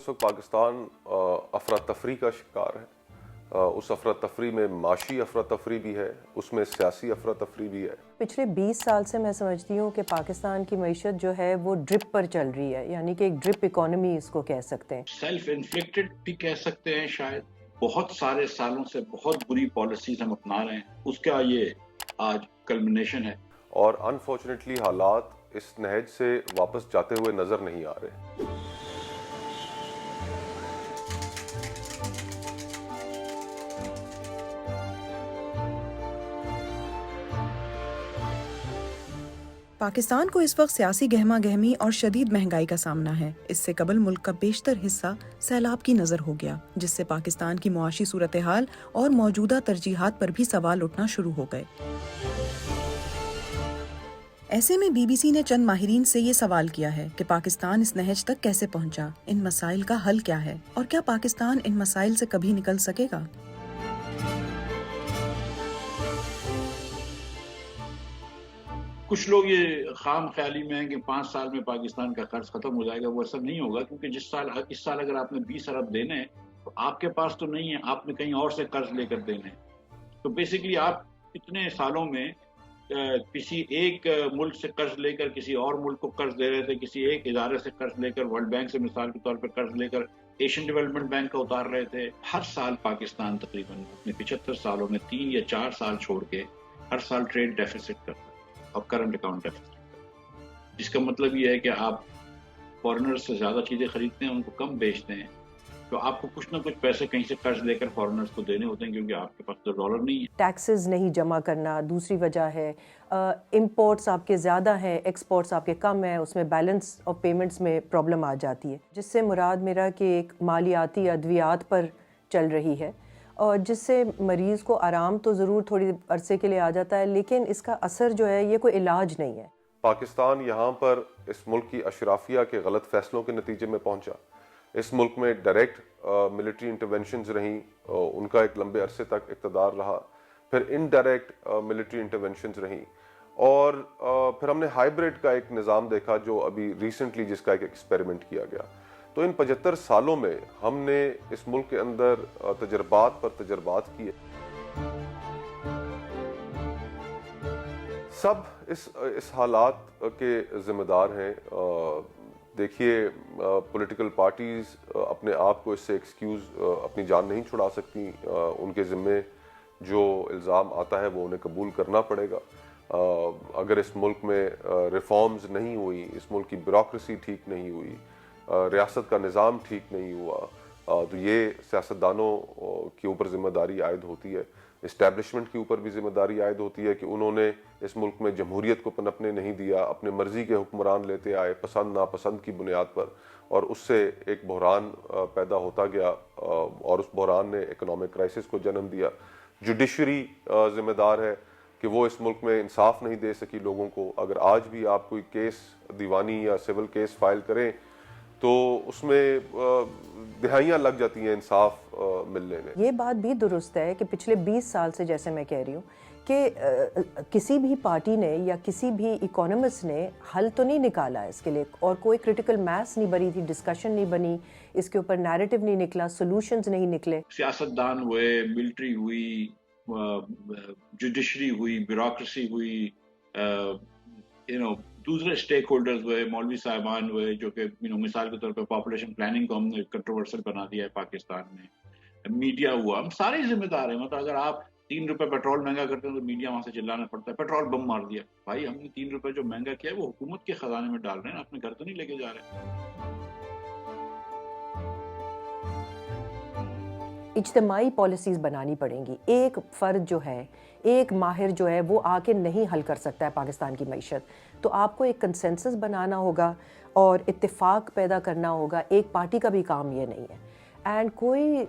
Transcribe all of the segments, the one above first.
اس وقت پاکستان افراتفری کا شکار ہے۔ اس افراتفری میں معاشی افراتفری بھی ہے، اس میں سیاسی افراتفری بھی ہے۔ پچھلے 20 سال سے میں سمجھتی ہوں کہ پاکستان کی معیشت جو ہے وہ ڈرپ پر چل رہی ہے، یعنی کہ ایک ڈرپ اکانومی اس کو کہہ سکتے ہیں۔ سیلف انفلکٹڈ بھی کہہ سکتے ہیں شاید۔ بہت سارے سالوں سے بہت بری پالیسیز ہم اپنا رہے ہیں، اس کا یہ آج کلمنیشن ہے۔ اور انفارچونیٹلی حالات اس نہج سے واپس جاتے ہوئے نظر نہیں آ رہے۔ پاکستان کو اس وقت سیاسی گہما گہمی اور شدید مہنگائی کا سامنا ہے۔ اس سے قبل ملک کا بیشتر حصہ سیلاب کی نظر ہو گیا، جس سے پاکستان کی معاشی صورتحال اور موجودہ ترجیحات پر بھی سوال اٹھنا شروع ہو گئے۔ ایسے میں بی بی سی نے چند ماہرین سے یہ سوال کیا ہے کہ پاکستان اس نہج تک کیسے پہنچا، ان مسائل کا حل کیا ہے، اور کیا پاکستان ان مسائل سے کبھی نکل سکے گا؟ کچھ لوگ یہ خام خیالی میں ہیں کہ 5 سال میں پاکستان کا قرض ختم ہو جائے گا۔ وہ ایسا نہیں ہوگا، کیونکہ اس سال اگر آپ نے 20 ارب دینے ہیں تو آپ کے پاس تو نہیں ہے، آپ نے کہیں اور سے قرض لے کر دینے ہیں۔ تو بیسیکلی آپ اتنے سالوں میں کسی ایک ملک سے قرض لے کر کسی اور ملک کو قرض دے رہے تھے، کسی ایک ادارے سے قرض لے کر، ورلڈ بینک سے مثال کے طور پر قرض لے کر ایشین ڈیولپمنٹ بینک کا اتار رہے تھے۔ ہر سال پاکستان تقریباً اپنے 75 سالوں میں 3 یا 4 سال چھوڑ کے ہر سال ٹریڈ ڈیفیسٹ کرتا ہے اور کرنٹ اکاؤنٹ ڈیفیسٹ، جس کا مطلب یہ ہے کہ آپ فارنر سے زیادہ چیزیں خریدتے ہیں، ان کو کم بیچتے ہیں، تو آپ کو کچھ نہ کچھ پیسے کہیں سے قرض لے کر فارنرز کو دینے ہوتے ہیں، کیونکہ آپ کے پاس تو ڈالر نہیں ہے۔ ٹیکسز نہیں جمع کرنا دوسری وجہ ہے، امپورٹس آپ کے زیادہ ہیں، ایکسپورٹس آپ کے کم ہیں، اس میں بیلنس آف پیمنٹس میں پرابلم آ جاتی ہے، جس سے مراد میرا کہ ایک مالیاتی ادویات پر چل رہی ہے، اور جس سے مریض کو آرام تو ضرور تھوڑی عرصے کے لیے آ جاتا ہے، لیکن اس کا اثر جو ہے یہ کوئی علاج نہیں ہے۔ پاکستان یہاں پر اس ملک کی اشرافیہ کے غلط فیصلوں کے نتیجے میں پہنچا۔ اس ملک میں ڈائریکٹ ملٹری انٹرونشنز رہیں، ان کا ایک لمبے عرصے تک اقتدار رہا، پھر انڈائریکٹ ملٹری انٹرونشنز رہیں، اور پھر ہم نے ہائیبریڈ کا ایک نظام دیکھا جو ابھی ریسنٹلی جس کا ایک ایکسپیریمنٹ کیا گیا۔ تو ان 75 سالوں میں ہم نے اس ملک کے اندر تجربات پر تجربات کیے۔ سب اس حالات کے ذمہ دار ہیں۔ دیکھیے، پولیٹیکل پارٹیز اپنے آپ کو اس سے ایکسکیوز اپنی جان نہیں چھڑا سکتی، ان کے ذمے جو الزام آتا ہے وہ انہیں قبول کرنا پڑے گا۔ اگر اس ملک میں ریفارمز نہیں ہوئی، اس ملک کی بیوروکریسی ٹھیک نہیں ہوئی، ریاست کا نظام ٹھیک نہیں ہوا، تو یہ سیاستدانوں کے اوپر ذمہ داری عائد ہوتی ہے، اسٹیبلشمنٹ کے اوپر بھی ذمہ داری عائد ہوتی ہے کہ انہوں نے اس ملک میں جمہوریت کو پنپنے نہیں دیا، اپنے مرضی کے حکمران لیتے آئے پسند ناپسند کی بنیاد پر، اور اس سے ایک بحران پیدا ہوتا گیا، اور اس بحران نے اکنامک کرائسس کو جنم دیا۔ جوڈیشری ذمہ دار ہے کہ وہ اس ملک میں انصاف نہیں دے سکی لوگوں کو۔ اگر آج بھی آپ کوئی کیس دیوانی یا سول کیس فائل کریں تو اس میں دہائیاں لگ جاتی ہیں انصاف ملنے میں۔ یہ بات بھی درست ہے کہ پچھلے 20 سال سے، جیسے میں کہہ رہی ہوں، کہ کسی بھی پارٹی نے یا کسی بھی اکانومسٹ نے حل تو نہیں نکالا اس کے لیے، اور کوئی کرٹیکل میس نہیں بنی تھی، ڈسکشن نہیں بنی، اس کے اوپر نیریٹو نہیں نکلا، سولوشنز نہیں نکلے۔ سیاستدان ہوئے، ملٹری ہوئی، جوڈیشری ہوئی، بیوروکریسی ہوئی، دوسرے اسٹیک ہولڈرز ہوئے، مولوی صاحبان ہوئے، جو کہ مثال کے طور پہ پاپولیشن پلاننگ کو ہم نے کنٹروورسل بنا دیا ہے پاکستان میں، میڈیا ہوا، ہم سارے ذمہ دار ہیں۔ مطلب اگر آپ 3 روپے پیٹرول مہنگا کرتے ہیں تو میڈیا وہاں سے چلانا پڑتا ہے، پیٹرول بم مار دیا۔ بھائی، ہم نے 3 روپے جو مہنگا کیا ہے وہ حکومت کے خزانے میں ڈال رہے ہیں، اپنے گھر تو نہیں لے کے جا رہے۔ اجتماعی پالیسیز بنانی پڑیں گی۔ ایک فرد جو ہے، ایک ماہر جو ہے، وہ آ کے نہیں حل کر سکتا ہے پاکستان کی معیشت، تو آپ کو ایک کنسنسس بنانا ہوگا اور اتفاق پیدا کرنا ہوگا۔ ایک پارٹی کا بھی کام یہ نہیں ہے، اینڈ کوئی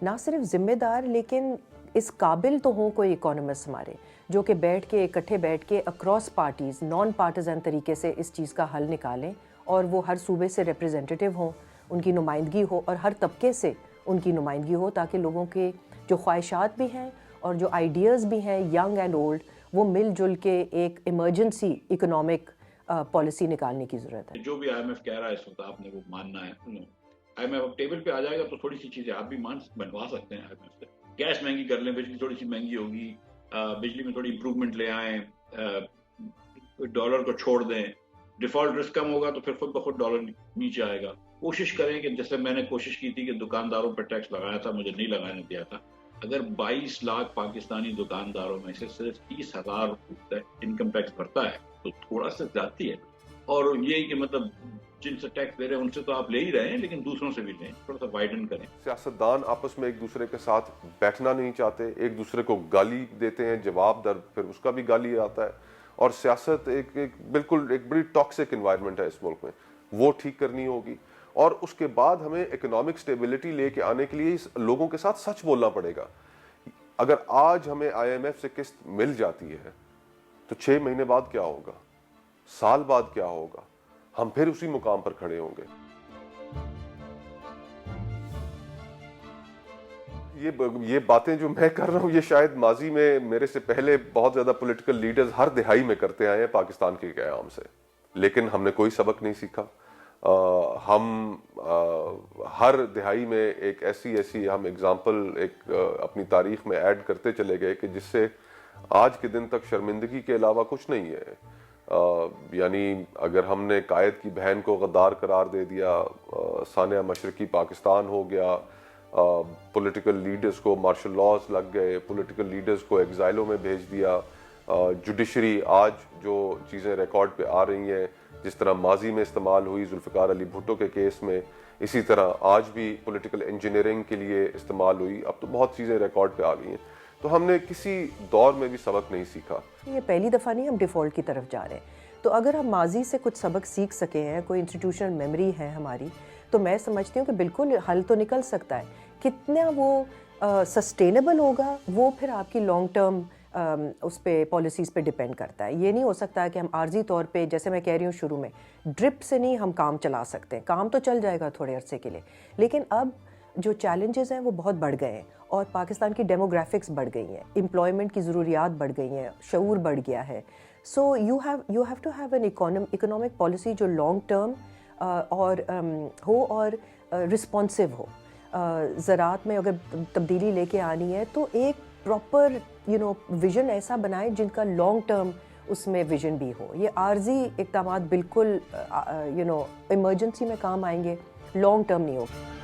نہ صرف ذمہ دار لیکن اس قابل تو ہوں کوئی اکانومسٹ ہمارے، جو کہ بیٹھ کے اکٹھے بیٹھ کے اکراس پارٹیز نان پارٹیزن طریقے سے اس چیز کا حل نکالیں، اور وہ ہر صوبے سے ریپریزنٹیٹیو ہوں، ان کی نمائندگی ہو، اور ہر طبقے سے ان کی نمائندگی ہو، تاکہ لوگوں کے جو خواہشات بھی ہیں اور جو آئیڈیاز بھی ہیں، ینگ اینڈ اولڈ، وہ مل جل کے ایک ایمرجنسی اکنامک پالیسی نکالنے کی ضرورت ہے۔ جو بھی IMF کہہ رہا ہے اس وقت آپ نے وہ ماننا ہے۔ IMF ٹیبل پہ آ جائے گا تو تھوڑی سی چیزیں آپ بھی بنوا سکتے ہیں IMF سے. گیس مہنگی کر لیں, بجلی تھوڑی سی مہنگی ہوگی, بجلی میں تھوڑی امپروومنٹ لے آئیں, ڈالر کو چھوڑ دیں, ڈیفالٹ رسک کم ہوگا تو پھر خود بخود ڈالر نیچے آئے گا. کوشش کریں کہ جیسے میں نے کوشش کی تھی کہ دکانداروں پر ٹیکس لگایا تھا, مجھے نہیں لگانے دیا تھا, اگر 22 لاکھ پاکستانی دکانداروں میں سے صرف 30,000 انکم ٹیکس بھرتا ہے تو تھوڑا سا زیادتی ہے. اور یہ کہ مطلب جن سے ٹیکس دے رہے ہیں ان سے تو آپ لے ہی رہے ہیں, لیکن دوسروں سے بھی لیں, تھوڑا سا وائڈن کریں. سیاستدان آپس میں ایک دوسرے کے ساتھ بیٹھنا نہیں چاہتے, ایک دوسرے کو گالی دیتے ہیں, جواب در پھر اس کا بھی گالی آتا ہے, اور سیاست ایک بالکل ایک بڑی ٹاکسک انوائرمنٹ ہے اس ملک میں, وہ ٹھیک کرنی ہوگی. اور اس کے بعد ہمیں اکنامک سٹیبلٹی لے کے آنے کے لیے لوگوں کے ساتھ سچ بولنا پڑے گا. اگر آج ہمیں IMF سے قسط مل جاتی ہے تو 6 مہینے بعد کیا ہوگا, سال بعد کیا ہوگا, ہم پھر اسی مقام پر کھڑے ہوں گے. یہ باتیں جو میں کر رہا ہوں یہ شاید ماضی میں میرے سے پہلے بہت زیادہ پولیٹیکل لیڈرز ہر دہائی میں کرتے آئے ہیں پاکستان کے قیام سے, لیکن ہم نے کوئی سبق نہیں سیکھا. ہم ہر دہائی میں ایک ایسی ہم اگزامپل ایک اپنی تاریخ میں ایڈ کرتے چلے گئے کہ جس سے آج کے دن تک شرمندگی کے علاوہ کچھ نہیں ہے. یعنی اگر ہم نے قائد کی بہن کو غدار قرار دے دیا, سانحہ مشرقی پاکستان ہو گیا, پولیٹیکل لیڈرز کو مارشل لاز لگ گئے, پولیٹیکل لیڈرز کو ایگزائلوں میں بھیج دیا, جوڈیشری آج جو چیزیں ریکارڈ پہ آ رہی ہیں جس طرح ماضی میں استعمال ہوئی ذوالفقار علی بھٹو کے کیس میں, اسی طرح آج بھی پولیٹیکل انجینئرنگ کے لیے استعمال ہوئی. اب تو بہت چیزیں ریکارڈ پہ آ گئی ہیں, تو ہم نے کسی دور میں بھی سبق نہیں سیکھا. یہ پہلی دفعہ نہیں ہم ڈیفالٹ کی طرف جا رہے ہیں, تو اگر ہم ماضی سے کچھ سبق سیکھ سکے ہیں, کوئی انسٹیٹیوشنل میموری ہے ہماری, تو میں سمجھتی ہوں کہ بالکل حل تو نکل سکتا ہے. کتنا وہ سسٹینیبل ہوگا وہ پھر آپ کی لانگ ٹرم اس پہ پالیسیز پہ ڈیپینڈ کرتا ہے. یہ نہیں ہو سکتا کہ ہم عارضی طور پہ, جیسے میں کہہ رہی ہوں شروع میں, ڈرپ سے نہیں ہم کام چلا سکتے ہیں. کام تو چل جائے گا تھوڑے عرصے کے لیے, لیکن اب جو چیلنجز ہیں وہ بہت بڑھ گئے ہیں, اور پاکستان کی ڈیموگرافکس بڑھ گئی ہیں, امپلائمنٹ کی ضروریات بڑھ گئی ہیں, شعور بڑھ گیا ہے. So you have to have an economic policy جو لانگ ٹرم اور ہو اور رسپانسو ہو. زراعت میں اگر تبدیلی لے کے آنی ہے تو ایک پراپر ویژن ایسا بنائیں جن کا لانگ ٹرم اس میں ویژن بھی ہو. یہ عارضی اقدامات بالکل ایمرجنسی میں کام آئیں گے, لانگ ٹرم نہیں ہوگا.